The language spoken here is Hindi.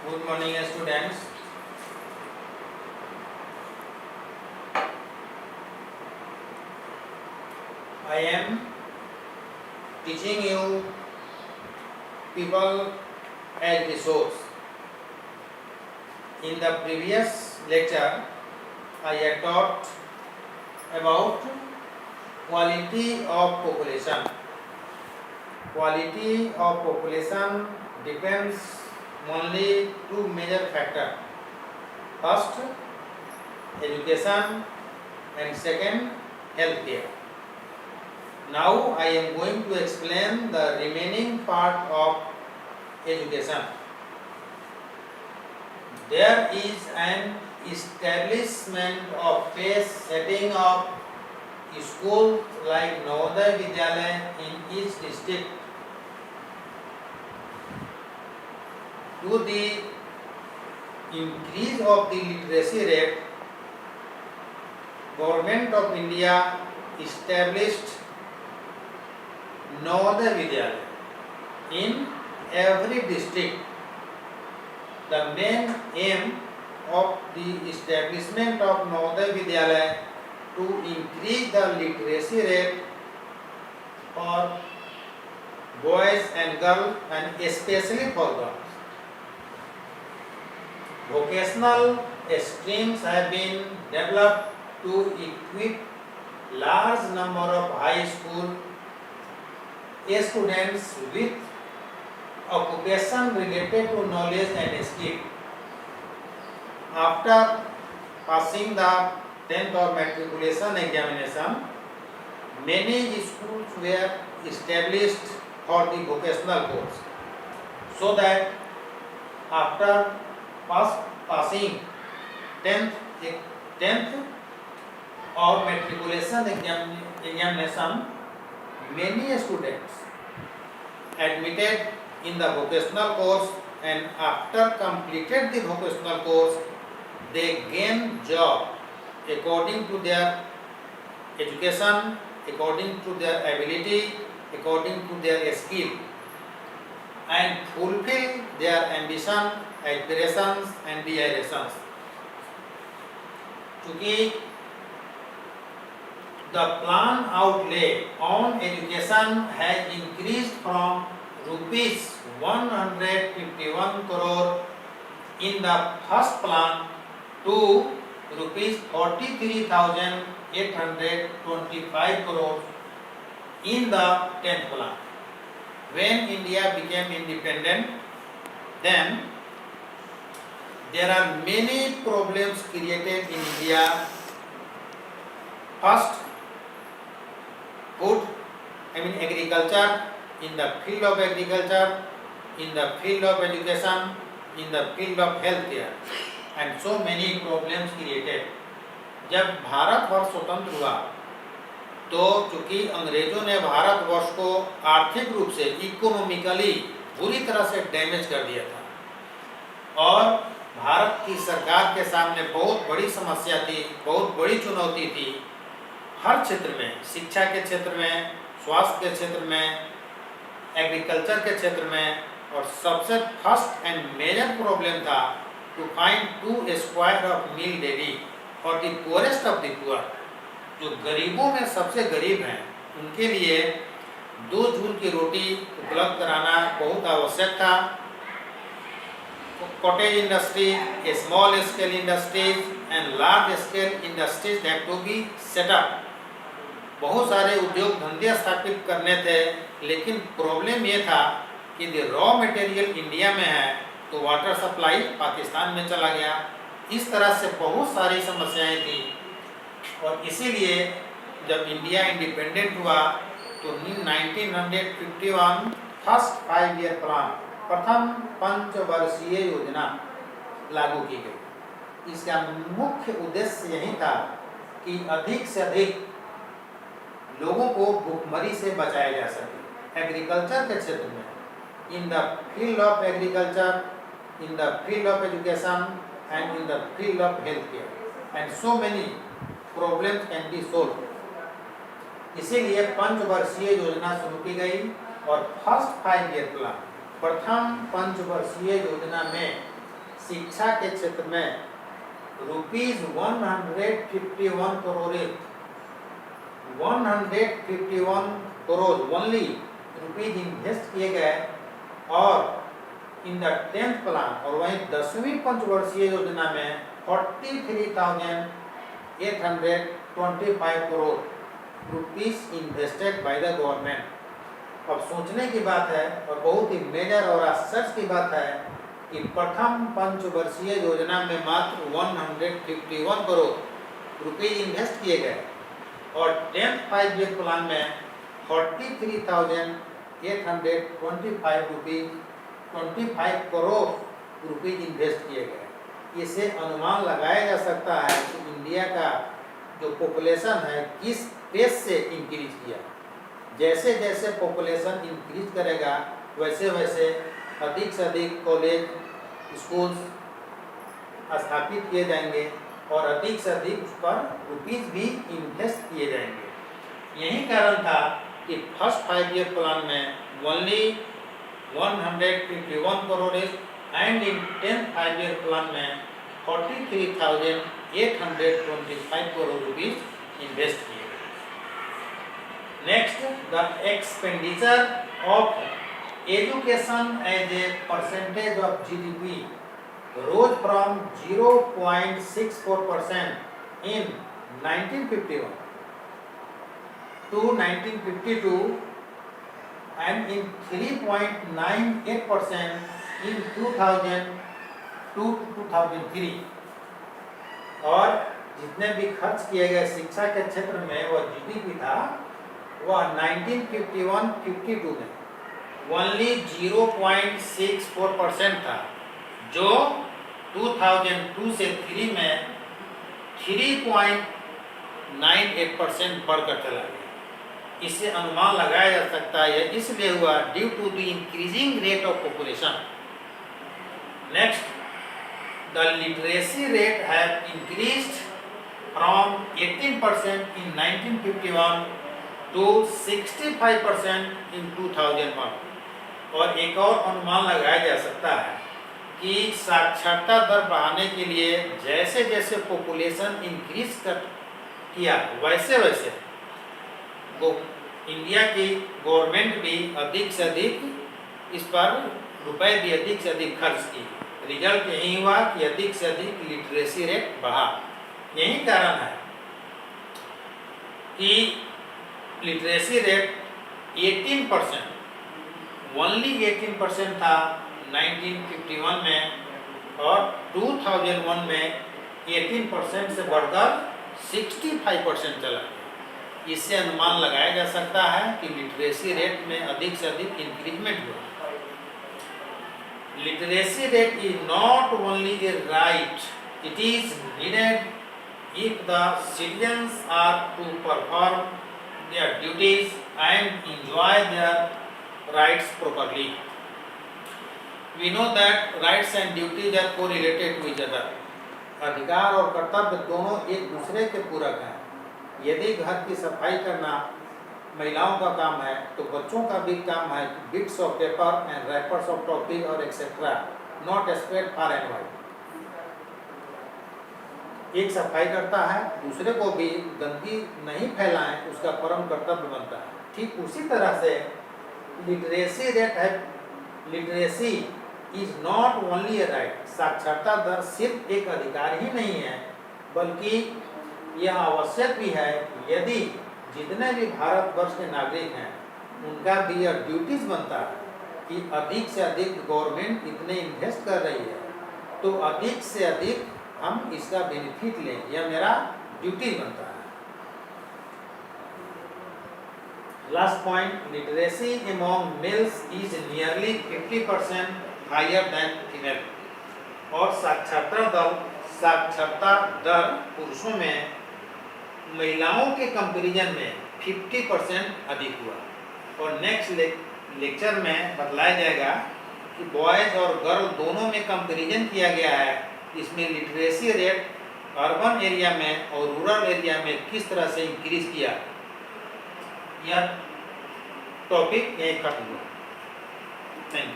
Good morning, students. I am teaching you people as resource. In the previous lecture, I had taught about quality of population. Quality of population depends only two major factors. First, education, and second, healthcare. Now I am going to explain the remaining part of education. There is an establishment of phase setting of schools like Navodaya Vidyalaya in each district. To the increase of the literacy rate, Government of India established Navodaya Vidyalaya in every district. The main aim of the establishment of Navodaya Vidyalaya to increase the literacy rate for boys and girls, and especially for girls. Vocational streams have been developed to equip large number of high school students with occupation related to knowledge and skill. After passing the 10th or matriculation examination, many schools were established for the vocational course, so that after passing 10th or matriculation examination, many students admitted in the vocational course, and after completed the vocational course, they gain job according to their education, according to their ability, according to their skill, and fulfill their ambition, aspirations and desirations. Chunki the plan outlay on education has increased from rupees 151 crore in the first plan to rupees 43,825 crore in the 10th plan. When India became independent, then there are many problems created in India. First, agriculture, in the field of agriculture, in the field of education, in the field of healthcare, and so many problems created. जब भारतवर्ष स्वतंत्र हुआ तो चूंकि अंग्रेजों ने भारतवर्ष को आर्थिक रूप से इकोनॉमिकली बुरी तरह से डैमेज कर दिया था, और भारत की सरकार के सामने बहुत बड़ी समस्या थी, बहुत बड़ी चुनौती थी हर क्षेत्र में, शिक्षा के क्षेत्र में, स्वास्थ्य के क्षेत्र में, एग्रीकल्चर के क्षेत्र में, और सबसे फर्स्ट एंड मेजर प्रॉब्लम था to find 2 square of meal daily for the poorest of the poor. जो गरीबों में सबसे गरीब हैं उनके लिए 2 जून की रोटी उपलब्ध कराना बहुत आवश्यक था। Cottage industry, small scale industries and large scale industries have to be set up. बहुत सारे उद्योग धंधे स्थापित करने थे, लेकिन प्रॉब्लम ये था कि रॉ मटेरियल इंडिया में है तो वाटर सप्लाई पाकिस्तान में चला गया। इस तरह से बहुत सारी समस्याएं थी, और इसीलिए जब इंडिया इंडिपेंडेंट हुआ तो 1951 फर्स्ट 5 ईयर प्लान, प्रथम पंचवर्षीय योजना लागू की गई। इसका मुख्य उद्देश्य यही था कि अधिक से अधिक लोगों को भूखमरी से बचाया जा सके। एग्रीकल्चर के क्षेत्र में, in the field of agriculture, in the field of education and in the field of health care, and so many problems can be solve. इसीलिए पंचवर्षीय योजना शुरू की गई, और फर्स्ट 5 ईयर प्लान, प्रथम पंचवर्षीय योजना में शिक्षा के क्षेत्र में ₹151 crore 151 crore only rupees invest किए गए। और इन द 10th प्लान, और वहीं 10वीं पंचवर्षीय योजना में 43,825 crore rupees invested by the government. अब सोचने की बात है और बहुत ही मेजर और आश्चर्य की बात है कि प्रथम पंचवर्षीय योजना में मात्र 151 करोड़ रुपीज इन्वेस्ट किए गए और 10th 5 ईयर प्लान में 43,825 करोड़ रुपीज इन्वेस्ट किए गए। इससे अनुमान लगाया जा सकता है कि इंडिया का जो पॉपुलेशन है किस पेस से इंक्रीज किया। जैसे जैसे पॉपुलेशन इंक्रीज करेगा वैसे वैसे अधिक से अधिक कॉलेज स्कूल्स स्थापित किए जाएंगे और अधिक से अधिक उस पर रुपीज भी इन्वेस्ट किए जाएंगे। यही कारण था कि फर्स्ट 5 ईयर प्लान में only 151 crore and in 10th 5 year plan में 43,825 करोड़ रुपीज इन्वेस्ट किए। Next, the expenditure of education as a percentage of GDP rose from 0.64% in 1951 to 1952 and in 3.98% in 2000 to 2003। और जितने भी खर्च किए गए शिक्षा के क्षेत्र में वह जीडीपी था वह 1951-52 में ओनली 0.64% था, जो 2002 से 3 में 3.98% बढ़कर चला गया। इससे अनुमान लगाया जा सकता है इसलिए हुआ due to the increasing rate of population. Next, the literacy rate have increased from 18% in 1951 to 65% in 2001। और एक और अनुमान लगाया जा सकता है कि साक्षरता दर बढ़ाने के लिए जैसे जैसे पॉपुलेशन इंक्रीज किया वैसे वैसे इंडिया की गवर्नमेंट भी अधिक से अधिक इस पर रुपए भी अधिक से अधिक खर्च की। रिजल्ट यही हुआ कि अधिक से अधिक लिटरेसी रेट बढ़ा। यही कारण है कि लिटरेसी रेट 18%, ओनली 18% था 1951 में और 2001 में 18% से बढ़कर 65% चला गया। इससे अनुमान लगाया जा सकता है कि लिटरेसी रेट में अधिक से अधिक इंक्रीजमेंट हुआ। Literacy rate is not only A right, it is needed if the citizens are to perform their duties and enjoy their rights properly. We know that rights and duties are correlated to each other. अधिकार और कर्तव्य दोनों एक दूसरे के पूरक हैं। यदि घर की सफाई करना महिलाओं का काम है तो बच्चों का भी काम है bits of paper and wrappers of topic और etcetera not spread far and wide. एक सफाई करता है, दूसरे को भी गंदगी नहीं फैलाएं उसका परम कर्तव्य बनता है। ठीक उसी तरह से लिटरेसी रेट है, literacy is not only A right. साक्षरता दर सिर्फ एक अधिकार ही नहीं है बल्कि यह आवश्यक भी है। यदि जितने भी भारतवर्ष के नागरिक हैं उनका भी यह ड्यूटीज बनता है कि अधिक से अधिक गवर्नमेंट इतने इन्वेस्ट कर रही है तो अधिक से अधिक हम इसका बेनिफिट लें, यह मेरा ड्यूटी बनता है। Last point, literacy among males is nearly 50% higher than female. और साक्षरता दर पुरुषों में महिलाओं के कंपैरिजन में 50% अधिक हुआ। और नेक्स्ट लेक्चर में बतलाया जाएगा कि बॉयज़ और गर्ल दोनों में कंपैरिजन किया गया है। इसमें लिटरेसी रेट अर्बन एरिया में और रूरल एरिया में किस तरह से इंक्रीज किया, यह टॉपिक यहीं खत्म हुआ। Thank you.